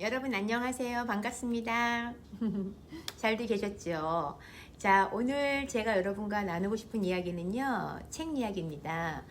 여러분 안녕하세요. 반갑습니다. 잘들 계셨죠? 자, 오늘 제가 여러분과 나누고 싶은 이야기는요, 책 이야기입니다.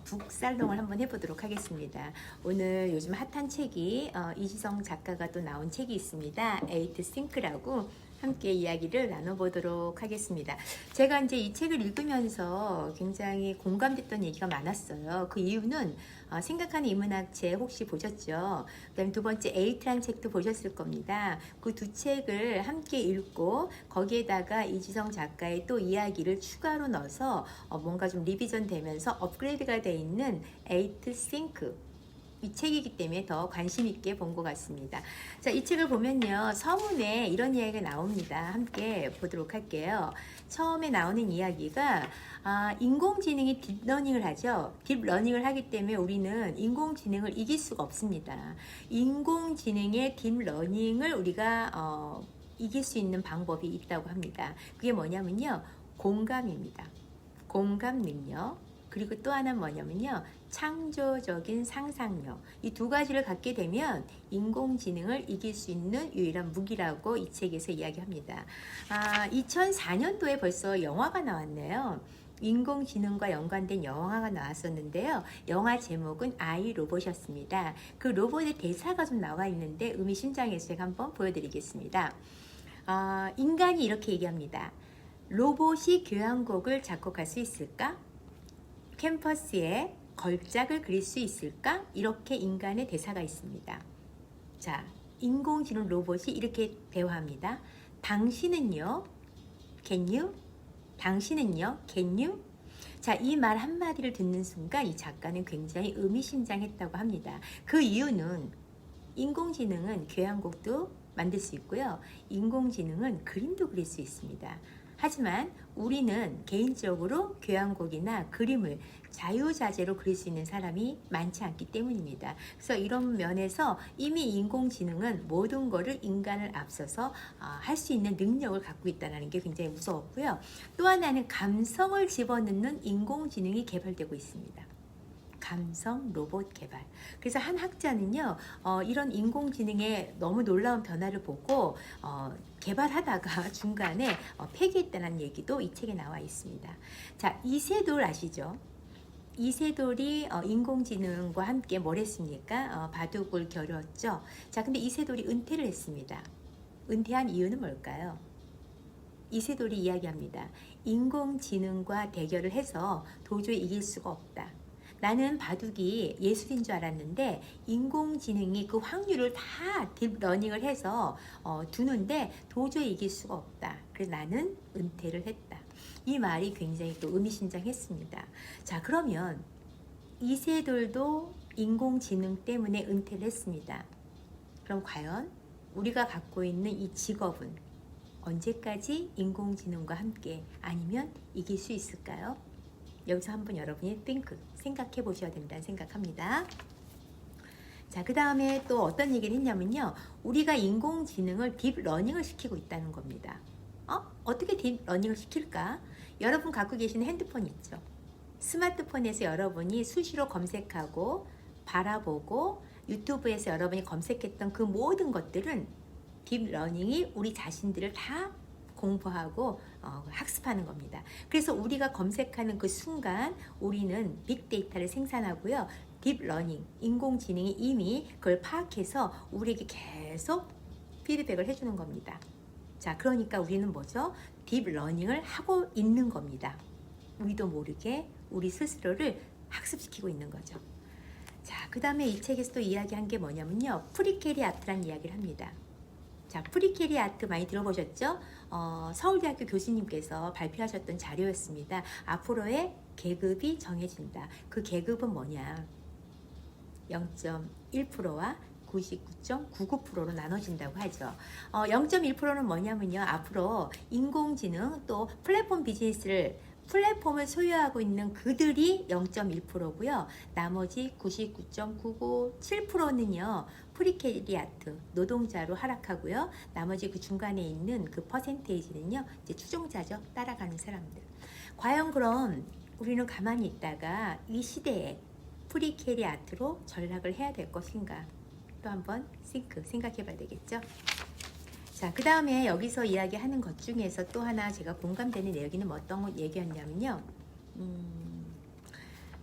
북살롱을 한번 해보도록 하겠습니다. 오늘 요즘 핫한 책이 이지성 작가가 또 나온 책이 있습니다. 에이트 싱크라고 함께 이야기를 나눠보도록 하겠습니다. 제가 이제 이 책을 읽으면서 굉장히 공감됐던 얘기가 많았어요. 그 이유는 생각하는 인문학책 혹시 보셨죠? 그다음 두 번째 에이트란 책도 보셨을 겁니다. 그 두 책을 함께 읽고 거기에다가 이지성 작가의 또 이야기를 추가로 넣어서 뭔가 좀 리비전 되면서 업그레이드가 돼 있는 에이트 싱크 이 책이기 때문에 더 관심 있게 본 것 같습니다. 자, 이 책을 보면요, 서문에 이런 이야기가 나옵니다. 함께 보도록 할게요. 처음에 나오는 이야기가 인공지능이 딥러닝을 하죠. 딥러닝을 하기 때문에 우리는 인공지능을 이길 수가 없습니다. 인공지능의 딥러닝을 우리가 이길 수 있는 방법이 있다고 합니다. 그게 뭐냐면요, 공감입니다. 공감 능력. 그리고 또 하나는 뭐냐면요, 창조적인 상상력. 이 두 가지를 갖게 되면 인공지능을 이길 수 있는 유일한 무기라고 이 책에서 이야기합니다. 2004년도에 벌써 영화가 나왔네요. 인공지능과 연관된 영화가 나왔었는데요. 영화 제목은 아이 로봇이었습니다. 그 로봇의 대사가 좀 나와 있는데 의미심장해서 제가 한번 보여드리겠습니다. 인간이 이렇게 얘기합니다. 로봇이 교향곡을 작곡할 수 있을까? 캠퍼스에 걸작을 그릴 수 있을까? 이렇게 인간의 대사가 있습니다. 자, 인공지능 로봇이 이렇게 대화합니다. 당신은요? Can you? 당신은요? Can you? 자, 이 말 한마디를 듣는 순간 이 작가는 굉장히 의미심장했다고 합니다. 그 이유는 인공지능은 교향곡도 만들 수 있고요. 인공지능은 그림도 그릴 수 있습니다. 하지만 우리는 개인적으로 교향곡이나 그림을 자유자재로 그릴 수 있는 사람이 많지 않기 때문입니다. 그래서 이런 면에서 이미 인공지능은 모든 것을 인간을 앞서서 할 수 있는 능력을 갖고 있다는 게 굉장히 무서웠고요. 또 하나는 감성을 집어넣는 인공지능이 개발되고 있습니다. 감성 로봇 개발. 그래서 한 학자는요, 이런 인공지능의 너무 놀라운 변화를 보고 개발하다가 중간에 폐기했다는 얘기도 이 책에 나와 있습니다. 자, 이세돌 아시죠? 이세돌이 인공지능과 함께 뭘 했습니까? 바둑을 겨뤘죠. 자, 근데 이세돌이 은퇴를 했습니다. 은퇴한 이유는 뭘까요? 이세돌이 이야기합니다. 인공지능과 대결을 해서 도저히 이길 수가 없다. 나는 바둑이 예술인 줄 알았는데 인공지능이 그 확률을 다 딥러닝을 해서 두는데 도저히 이길 수가 없다. 그래서 나는 은퇴를 했다. 이 말이 굉장히 또 의미심장했습니다. 자, 그러면 이세돌도 인공지능 때문에 은퇴를 했습니다. 그럼 과연 우리가 갖고 있는 이 직업은 언제까지 인공지능과 함께 아니면 이길 수 있을까요? 여기서 한번 여러분이 생각해 보셔야 된다는 생각합니다. 자, 그 다음에 또 어떤 얘기를 했냐면요, 우리가 인공지능을 딥러닝을 시키고 있다는 겁니다. 어떻게 딥러닝을 시킬까? 여러분 갖고 계시는 핸드폰 있죠? 스마트폰에서 여러분이 수시로 검색하고 바라보고 유튜브에서 여러분이 검색했던 그 모든 것들은 딥러닝이 우리 자신들을 다 공부하고 학습하는 겁니다. 그래서 우리가 검색하는 그 순간 우리는 빅데이터를 생산하고요. 딥러닝, 인공지능이 이미 그걸 파악해서 우리에게 계속 피드백을 해주는 겁니다. 자, 그러니까 우리는 뭐죠? 딥러닝을 하고 있는 겁니다. 우리도 모르게 우리 스스로를 학습시키고 있는 거죠. 자, 그 다음에 이 책에서 또 이야기한 게 뭐냐면요, 프리캐리 아트라는 이야기를 합니다. 자, 프리캐리 아트 많이 들어보셨죠? 서울대학교 교수님께서 발표하셨던 자료였습니다. 앞으로의 계급이 정해진다. 그 계급은 뭐냐? 0.1%와 99.99%로 나눠진다고 하죠. 0.1%는 뭐냐면요, 앞으로 인공지능 또 플랫폼을 소유하고 있는 그들이 0.1%고요. 나머지 99.997%는요. 프리캐리아트, 노동자로 하락하고요. 나머지 그 중간에 있는 그 퍼센테이지는요. 이제 추종자죠. 따라가는 사람들. 과연 그럼 우리는 가만히 있다가 이 시대에 프리캐리아트로 전락을 해야 될 것인가? 또 한번 생각해 봐야 되겠죠. 자, 그 다음에 여기서 이야기하는 것 중에서 또 하나 제가 공감되는 내용은 어떤 얘기였냐면요.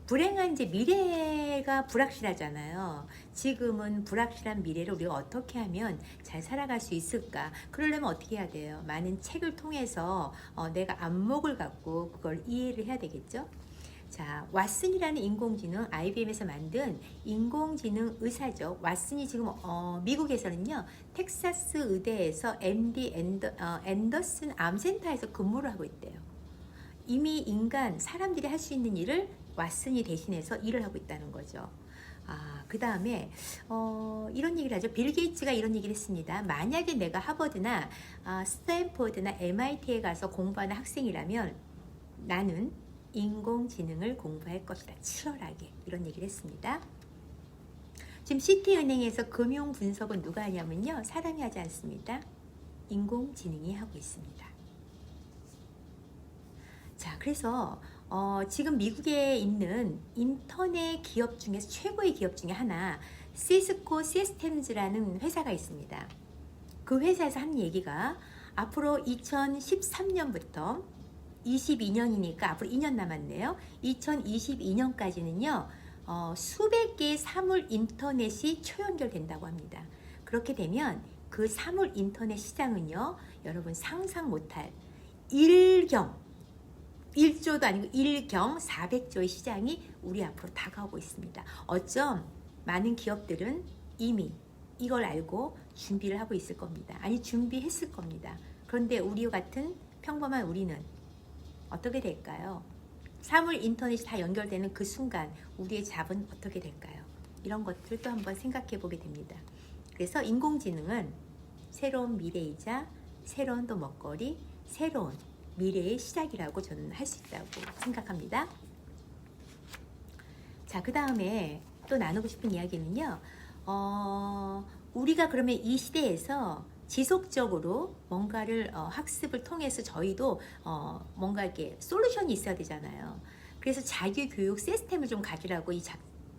불행한 이제 미래가 불확실하잖아요. 지금은 불확실한 미래를 우리가 어떻게 하면 잘 살아갈 수 있을까? 그러려면 어떻게 해야 돼요? 많은 책을 통해서 내가 안목을 갖고 그걸 이해를 해야 되겠죠? 자, 왓슨이라는 인공지능, IBM에서 만든 인공지능 의사죠. 왓슨이 지금 미국에서는요, 텍사스 의대에서 MD 앤더슨 암센터에서 근무를 하고 있대요. 이미 사람들이 할 수 있는 일을 왓슨이 대신해서 일을 하고 있다는 거죠. 그 다음에 이런 얘기를 하죠. 빌 게이츠가 이런 얘기를 했습니다. 만약에 내가 하버드나 스탠포드나 MIT에 가서 공부하는 학생이라면 나는 인공지능을 공부할 것이다. 치열하게 이런 얘기를 했습니다. 지금 시티은행에서 금융 분석은 누가 하냐면요. 사람이 하지 않습니다. 인공지능이 하고 있습니다. 자, 그래서 지금 미국에 있는 인터넷 기업 중에서 최고의 기업 중에 하나 시스코 시스템즈라는 회사가 있습니다. 그 회사에서 하는 얘기가 앞으로 2013년부터 22년이니까 앞으로 2년 남았네요. 2022년까지는요. 수백 개의 사물 인터넷이 초연결된다고 합니다. 그렇게 되면 그 사물 인터넷 시장은요. 여러분 상상 못할 1조도 아니고 400조의 시장이 우리 앞으로 다가오고 있습니다. 어쩜 많은 기업들은 이미 이걸 알고 준비를 하고 있을 겁니다. 아니 준비했을 겁니다. 그런데 우리 같은 평범한 우리는 어떻게 될까요? 사물 인터넷이 다 연결되는 그 순간 우리의 잡은 어떻게 될까요? 이런 것들도 한번 생각해 보게 됩니다. 그래서 인공지능은 새로운 미래이자 새로운 또 먹거리, 새로운 미래의 시작이라고 저는 할 수 있다고 생각합니다. 자, 그 다음에 또 나누고 싶은 이야기는요. 우리가 그러면 이 시대에서 지속적으로 뭔가를 학습을 통해서 저희도 뭔가 이렇게 솔루션이 있어야 되잖아요. 그래서 자기교육 시스템을 좀 가지라고 이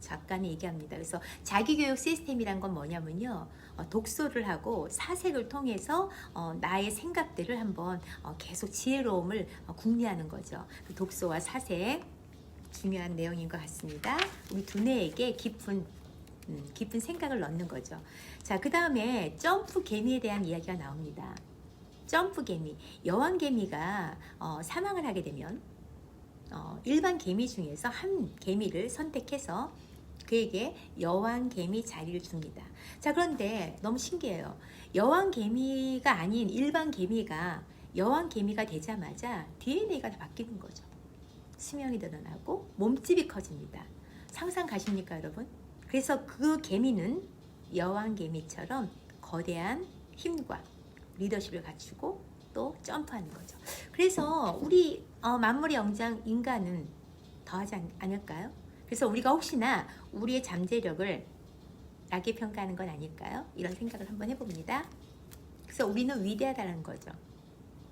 작가는 얘기합니다. 그래서 자기교육 시스템이란 건 뭐냐면요. 독서를 하고 사색을 통해서 나의 생각들을 한번 계속 지혜로움을 궁리하는 거죠. 그 독서와 사색 중요한 내용인 것 같습니다. 우리 두뇌에게 깊은 생각을 넣는 거죠. 자, 그 다음에 점프 개미에 대한 이야기가 나옵니다. 점프 개미, 여왕 개미가 사망을 하게 되면 일반 개미 중에서 한 개미를 선택해서 그에게 여왕 개미 자리를 줍니다. 자, 그런데 너무 신기해요. 여왕 개미가 아닌 일반 개미가 여왕 개미가 되자마자 DNA가 다 바뀌는 거죠. 수명이 늘어나고 몸집이 커집니다. 상상 가십니까, 여러분? 그래서 그 개미는 여왕 개미처럼 거대한 힘과 리더십을 갖추고 또 점프하는 거죠. 그래서 우리 만물의 영장 인간은 더하지 않을까요? 그래서 우리가 혹시나 우리의 잠재력을 낮게 평가하는 건 아닐까요? 이런 생각을 한번 해봅니다. 그래서 우리는 위대하다는 거죠.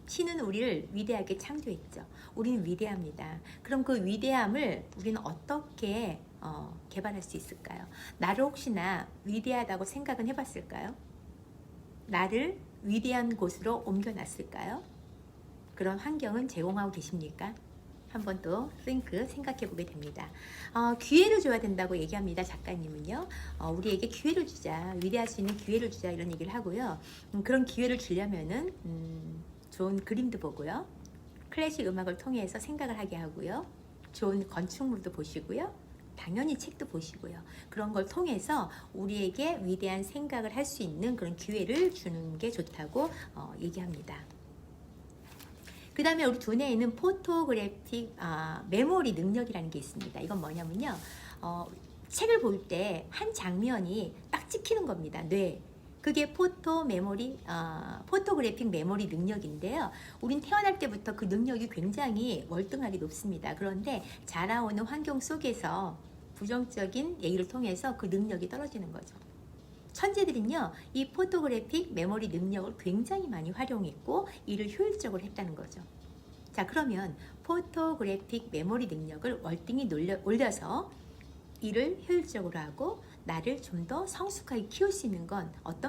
신은 우리를 위대하게 창조했죠. 우리는 위대합니다. 그럼 그 위대함을 우리는 어떻게 개발할 수 있을까요? 나를 혹시나 위대하다고 생각은 해봤을까요? 나를 위대한 곳으로 옮겨놨을까요? 그런 환경은 제공하고 계십니까? 한번 또 생각해 보게 됩니다. 기회를 줘야 된다고 얘기합니다. 작가님은요. 우리에게 기회를 주자, 위대할 수 있는 기회를 주자 이런 얘기를 하고요. 그런 기회를 주려면은 좋은 그림도 보고요. 클래식 음악을 통해서 생각을 하게 하고요. 좋은 건축물도 보시고요. 당연히 책도 보시고요. 그런 걸 통해서 우리에게 위대한 생각을 할 수 있는 그런 기회를 주는 게 좋다고 얘기합니다. 그 다음에 우리 두뇌에는 포토그래픽 메모리 능력이라는 게 있습니다. 이건 뭐냐면요. 책을 볼 때 한 장면이 딱 찍히는 겁니다. 뇌. 그게 포토그래픽 메모리 능력인데요. 우린 태어날 때부터 그 능력이 굉장히 월등하게 높습니다. 그런데 자라오는 환경 속에서 부정적인 얘기를 통해서 그 능력이 떨어지는 거죠. 천재들은요, 이 포토그래픽 메모리 능력을 굉장히 많이 활용했고 이를 효율적으로 했다는 거죠. 자, 그러면 포토그래픽 메모리 능력을 월등히 올려서 이를 효율적으로 하고 나를 좀 더 성숙하게 키울 수 있는 건 어떤